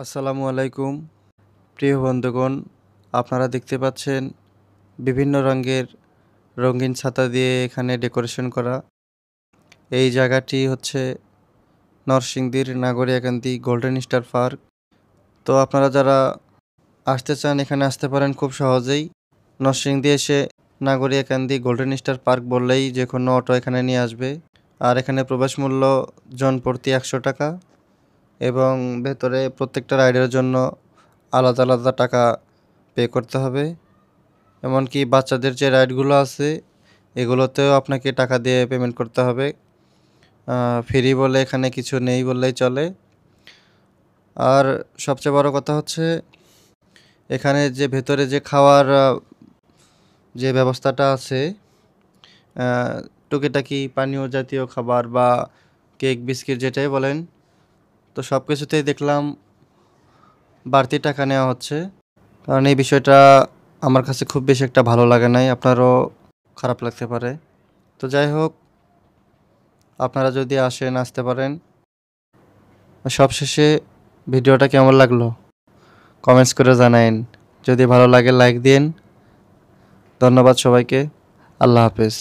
আসসালামু আলাইকুম প্রিয় বন্ধুগণ, আপনারা দেখতে পাচ্ছেন বিভিন্ন রঙের রঙিন ছাতা দিয়ে এখানে ডেকোরেশন করা। এই জায়গাটি হচ্ছে নরসিংদীর নাগরিয়াকান্দি গোল্ডেন স্টার পার্ক। তো আপনারা যারা আসতে চান এখানে আসতে পারেন খুব সহজেই। নরসিংদী এসে নাগরিয়াকান্দি গোল্ডেন স্টার পার্ক বললেই যে কোনো অটো এখানে নিয়ে আসবে। আর এখানে প্রবেশ মূল্য জন প্রতি 100 টাকা এবং ভেতরে প্রত্যেকটা রাইডের জন্য আলাদা আলাদা টাকা পে করতে হবে। এমনকি বাচ্চাদের যে রাইডগুলো আছে এগুলোতেও আপনাকে টাকা দিয়ে পেমেন্ট করতে হবে। ফ্রি বলে এখানে কিছু নেই বললেই চলে। আর সবচেয়ে বড় কথা হচ্ছে এখানে যে ভেতরে যে খাওয়ার যে ব্যবস্থাটা আছে, টুকিটাকি পানীয় জাতীয় খাবার বা কেক বিস্কিট যেটাই বলেন, তো সব কিছুতেই দেখলাম বাড়তি টাকা নেওয়া হচ্ছে। কারণ এই বিষয়টা আমার কাছে খুব বেশি একটা ভালো লাগে নাই, আপনারও খারাপ লাগতে পারে। তো যাই হোক, আপনারা যদি আসেন আসতে পারেন। সবশেষে ভিডিওটা কেমন লাগলো কমেন্টস করে জানাইন। যদি ভালো লাগে লাইক দিন। ধন্যবাদ সবাইকে। আল্লাহ হাফেজ।